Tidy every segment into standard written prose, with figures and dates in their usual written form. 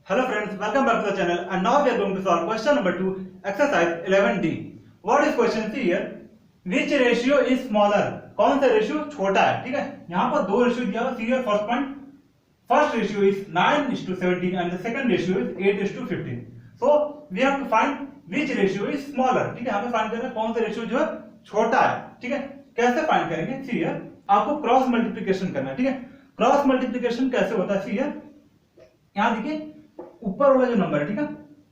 Hello friends, welcome back to the channel and now we are going to solve question number 2, exercise 11D. What is question C here? Which ratio is smaller? कौन सा ratio छोटा है? ठीक है, यहाँ पर दो ratio दिया हुआ है. First point, first ratio is 9:17 and the second ratio is 8:15. So we have to find which ratio is smaller. ठीक है, यहाँ पे फाइंड करना है कौन सा रेशियो जो है छोटा है. ठीक है, कैसे फाइंड करेंगे? सी हियर आपको क्रॉस मल्टीप्लिकेशन करना है. ठीक है, क्रॉस मल्टीप्लिकेशन कैसे होता है? सी हियर यहाँ देखिए ऊपर वाला जो नंबर है, ठीक है,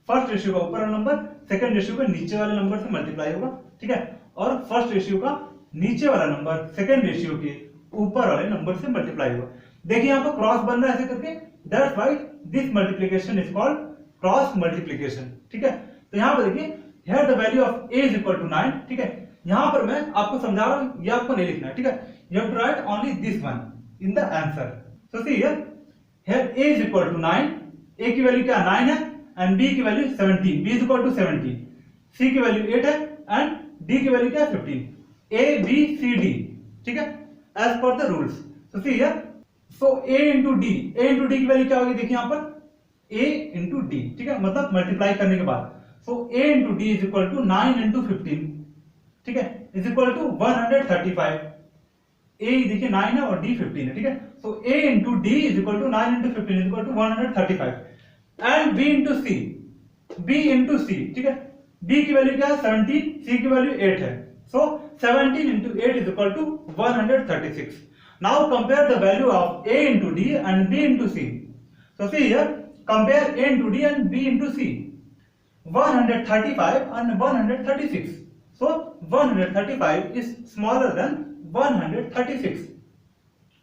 फर्स्ट रेशियो का ऊपर वाला नंबर सेकंड रेशियो का नीचे वाले नंबर से मल्टीप्लाई होगा. ठीक है, और फर्स्ट रेशियो का नीचे वाला नंबर सेकंड रेशियो के ऊपर वाले नंबर से मल्टीप्लाई होगा. देखिए यहाँ पर क्रॉस बन रहा है ऐसे करके, that's why this multiplication is called cross multiplication. ठीक है, तो यहाँ पर देखिए here the value of a is equal to 9. ठीक है, यहाँ पर मैं आपको समझा रहा हूँ, ये आपको नहीं लिखना है. ठीक है, you have to write only this one in the answer. So see here a is equal to 9. a की वैल्यू क्या 9 है एंड b की value 17. b is equal to 17. c की वैल्यू 8 है एंड d की वैल्यू क्या है 15. a b c d. ठीक है, as per the rules. So see here so a into d की वैल्यू क्या होगी? देखिए यहाँ पर a into d. ठीक है, मतलब मल्टीप्लाई करने के बाद. So a into d is equal to 9 into 15. ठीक है, इज इक्वल टू 135. a देखिए 9 है और d 15 है. ठीक है, so a into d is equal to 9 into 15 is equal to 135 and b into c. ठीक है, b की वैल्यू क्या है 17, c की वैल्यू 8 है. so 17 into 8 is equal to 136. now compare the value of a into d and b into c. so see here, compare a into d and b into c. 135 and 136. so 135 is smaller than 136.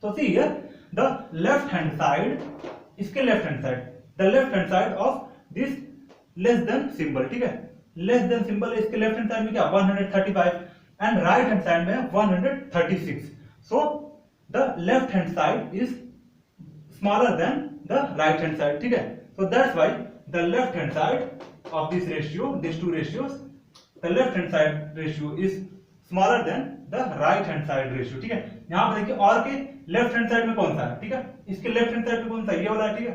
so see here the left hand side, इसके left hand side, the left hand side of this less than symbol. ठीक है, less than symbol इसके left hand side में क्या 135 and right hand side में 136. so the left hand side is smaller than the right hand side. ठीक है, so that's why the left hand side of this ratio, these two ratios, the left hand side ratio is smaller than the right hand side ratio. ठीक है, यहाँ पर देखिए और के left hand side में कौन सा है? ठीक है, इसके लेफ्ट हैंड साइड में कौन सा? ये वाला है. ठीक है,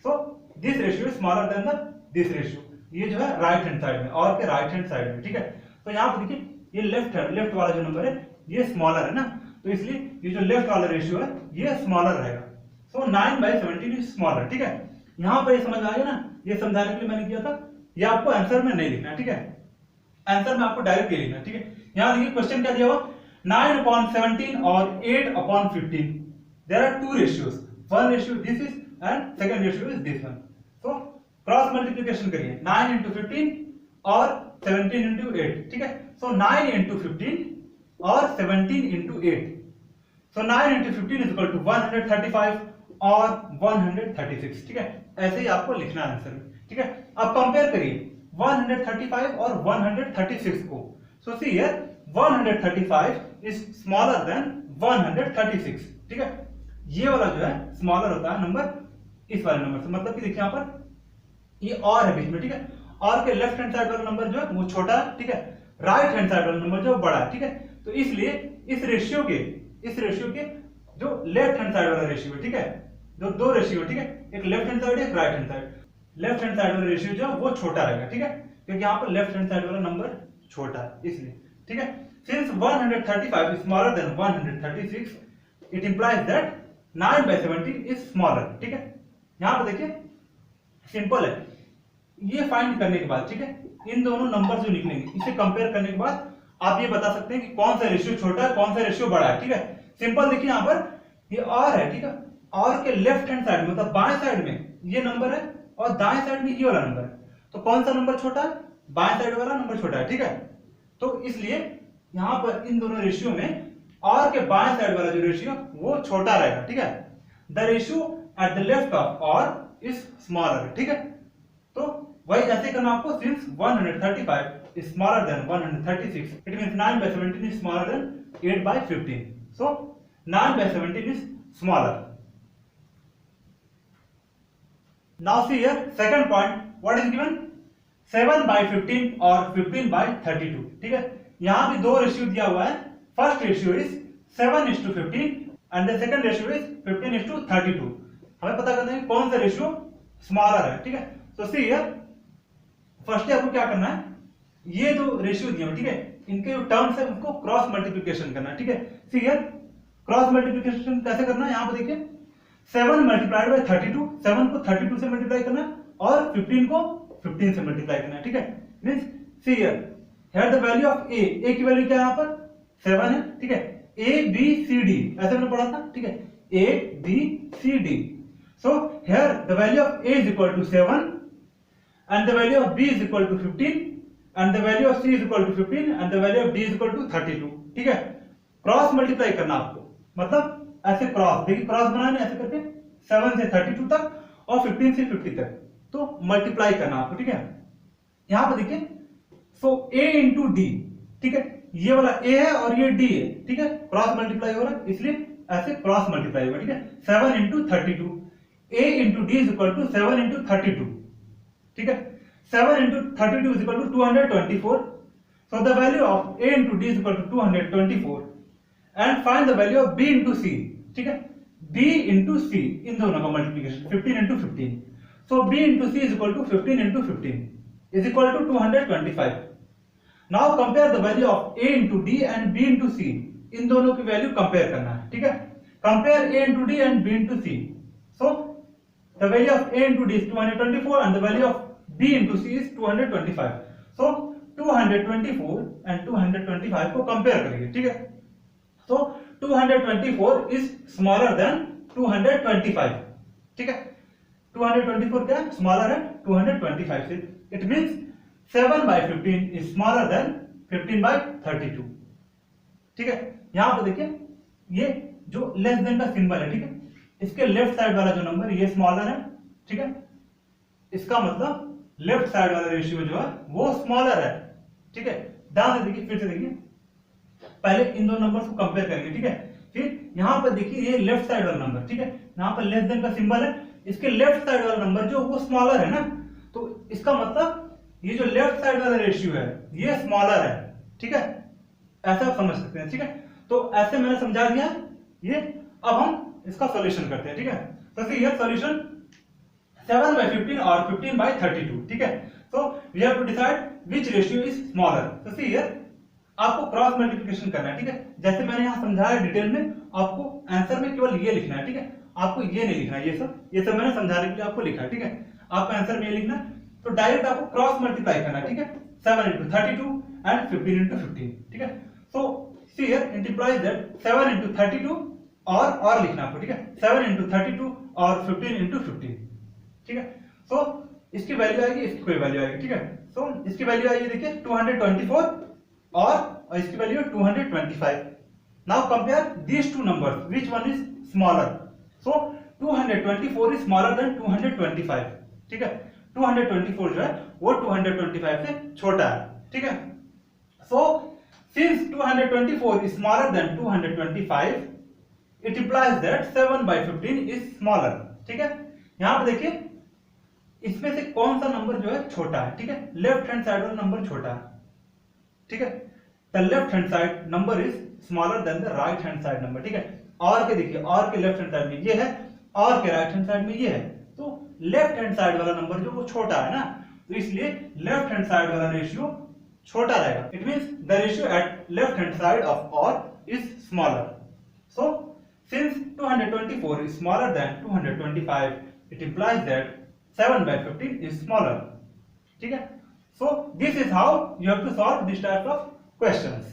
so this ratio is smaller then the this ratio. ये जो है राइट हैंड साइड में और के राइट हैंड साइड में. ठीक है, तो यहाँ पर देखिए ये लेफ्ट वाला जो नंबर है ये स्मॉलर है ना, तो इसलिए ये जो लेफ्ट वाला रेशियो है ये स्मॉलर रहेगा. सो 9/17 इज स्मॉलर. ठीक है, यहाँ पर ये समझ आ गया ना, ये समझाने के लिए मैंने किया था. ये आपको आंसर में नहीं लिखना है. ठीक है, आंसर में आपको डायरेक्ट ये लिखना है. ठीक है, यहाँ देखिए क्वेश्चन क्या दिया हुआ 9/17 और 8/15. there are two ratios, one ratio this is and second ratio is this one. so cross multiplication करिए 9 into 15 और 17 into 8. ठीक है, so 9 into 15 और 17 into 8. so 9 into 15 is equal to 135 और 136. ठीक है, ऐसे ही आपको लिखना है आंसर में. ठीक है, अब कंपेयर करिए 135 और 136 को. so see here 135 is smaller than 136. ठीक है, ये वाला जो है स्मॉलर होता है नंबर इस वाले नंबर से, मतलब कि देखिए यहाँ पर ये और है बीच में. ठीक है, और के लेफ्ट हैंड साइड वाला नंबर जो है वो छोटा है. ठीक है, राइट हैंड साइड वाला नंबर जो है बड़ा है. ठीक है, तो इसलिए इस रेशियो के जो लेफ्ट हैंड साइड वाला रेशियो है, ठीक है, जो दो रेशियो, ठीक है, एक लेफ्ट हैंड साइड एक right hand side, left hand side वाला रेशियो जो है वो छोटा रहेगा. ठीक है, क्योंकि यहाँ पर लेफ्ट हैंड साइड वाला नंबर छोटा है इसलिए. ठीक है, since 135 is smaller than 136 it implies that 9/17 is smaller. ठीक है, यहाँ पर देखिए सिंपल है. ये फाइंड करने के बाद, ठीक है, इन दोनों नंबर जो निकलेंगे इसे कंपेयर करने के बाद आप ये बता सकते हैं कि कौन सा रेशियो छोटा है कौन सा रेशियो बड़ा है. ठीक है, सिंपल देखिए यहाँ पर ये और है. ठीक है, और के लेफ्ट हैंड साइड में मतलब बाएं साइड में ये नंबर है और दाएं साइड में ये वाला नंबर है, तो कौन सा नंबर छोटा है? बाएं साइड वाला नंबर छोटा है. ठीक है, तो इसलिए यहाँ पर इन दोनों रेशियो में और के बाएं साइड वाला जो रेशियो वो छोटा रहेगा. ठीक है, the ratio at the left of और इज स्मॉलर. ठीक है, तो वही ऐसे करना आपको. Since 135 is smaller then 136 it means 9/17 is smaller then 8/15. So 9/17 is smaller. Now see here second point, what is given 7/15 और 15/32. ठीक है, यहाँ भी दो रेशियो दिया हुआ है. First ratio is 7:15 and the second ratio is 15:32. हमें पता करना है कौन सा रेशियो स्मॉलर है, ठीक है। तो सी हियर फर्स्टली आपको क्या करना है, ये जो रेशियो दिए ठीक है, इनके जो टर्म्स है उनको क्रॉस मल्टीप्लिकेशन करना है, ठीक है। सी हियर क्रॉस मल्टीप्लिकेशन कैसे करना है, यहाँ पे देखिए 7 मल्टीप्लाइड बाय 32, 7 को 32 से मल्टीप्लाई करना है और 15 को 15 से मल्टीप्लाई करना है, ठीक है। Means see here the value of A की वैल्यू क्या है यहाँ पर 7 है, ठीक है। ए बी सी डी ऐसे मैंने पढ़ा था, ठीक है, A B C D. So here the value of A is equal to 7 and the value of b is equal to 15 and the value of c is equal to 15 and the value of d is equal to 32, ठीक है। Cross multiply करना आपको, मतलब ऐसे cross, देखिए cross बनाने ऐसे करके 7 से 32 तक और 15 से 50 तक, तो मल्टीप्लाई करना आपको, ठीक है। यहां पर देखिए सो a इंटू डी, ठीक है, ये वाला a है और ये d है, ठीक है, क्रॉस मल्टीप्लाई हो रहा है इसलिए ऐसे क्रॉस मल्टीप्लाई होगा, ठीक है। 7 into 32, a into D is equal to 7 into 32, ठीक है। 7 into 32 is equal to 224. So the value of a into d is equal to 224 and find the value of b into c, ठीक है। b into c इन दोनों का multiplication 15 into 15. So b into c is equal to 15 into 15 is equal to 225. Now compare the value of a into d and b into c. इन दोनों की value compare करना है, ठीक है। Compare a into d and b into c. So the value of a into d is 224 and the value of b into c is 225. So 224 and 225 को compare करेंगे, ठीक है। So 224 is smaller than 225, ठीक है। 224 क्या है, smaller है 225 से। It means 7 by 15 is smaller than 15 by 32, ठीक है। यहां पर देखिए ये जो लेस देन का सिंबल है, ठीक है, इसके लेफ्ट साइड वाला जो नंबर ये स्मॉलर है, ठीक है, इसका मतलब लेफ्ट साइड वाला रेशियो जो है वो स्मॉलर है, ठीक है। ध्यान से देखिए, फिर से देखिए, पहले इन दो नंबर्स को कंपेयर करेंगे, ठीक है। फिर यहां पर देखिए ये लेफ्ट साइड वाला नंबर, ठीक है, यहां पर लेस देन का सिंबल है, इसके लेफ्ट साइड वाला नंबर जो वो स्मॉलर है ना, तो इसका मतलब ये जो लेफ्ट साइड वाला रेशियो है ये स्मॉलर है, ठीक है, ऐसा आप समझ सकते हैं, ठीक है। तो ऐसे मैंने समझा दिया ये। अब हम इसका सॉल्यूशन करते हैं, ठीक है। तो ये सॉल्यूशन 7 by 15 और 15 by 32, ठीक है। So we have to decide which ratio is smaller. So see here आपको क्रॉस मल्टीप्लिकेशन करना है, ठीक है। जैसे मैंने यहाँ समझाया डिटेल में, आपको आंसर में केवल ये लिखना है, ठीक है, आपको ये नहीं लिखना है, ये सब मैंने समझाने के लिए आपको लिखा है, ठीक है। आपको आंसर में ये लिखना है, तो डायरेक्ट आपको क्रॉस मल्टीप्लाई करना है, ठीक है। 7 into 32 and 15 into 15, ठीक है। So see here it implies that 7 into 32 और लिखना आपको, ठीक है, 7 into 32 और 15 into 15, ठीक है। सो इसकी वैल्यू आएगी, इसकी कोई वैल्यू आएगी, ठीक है। सो इसकी वैल्यू आएगी देखिए 224 और इसकी value 225. Now compare these two numbers, which one is smaller? So 224 is smaller than 225, ठीक है। 224 जो है वो 225 से छोटा है, ठीक है। सो since 224 is smaller than 225, it implies that 7 by 15 is smaller, ठीक है। यहां पे देखिए इसमें से कौन सा नंबर जो है छोटा है, ठीक है। लेफ्ट हैंड साइड वाला नंबर छोटा है, ठीक है। The left hand side number is smaller then the right hand side number, ठीक है। और के देखिए, और के लेफ्ट हैंड साइड में ये है, और के राइट हैंड साइड में ये है, तो लेफ्ट हैंड साइड वाला नंबर जो वो छोटा है ना, तो इसलिए लेफ्ट हैंड साइड वाला रेशियो छोटा रहेगा। It means the ratio at left hand side of और is smaller. So since 224 is smaller than 225, it implies that 7 by 15 is smaller, ठीक है। So this is how you have to solve this type of questions.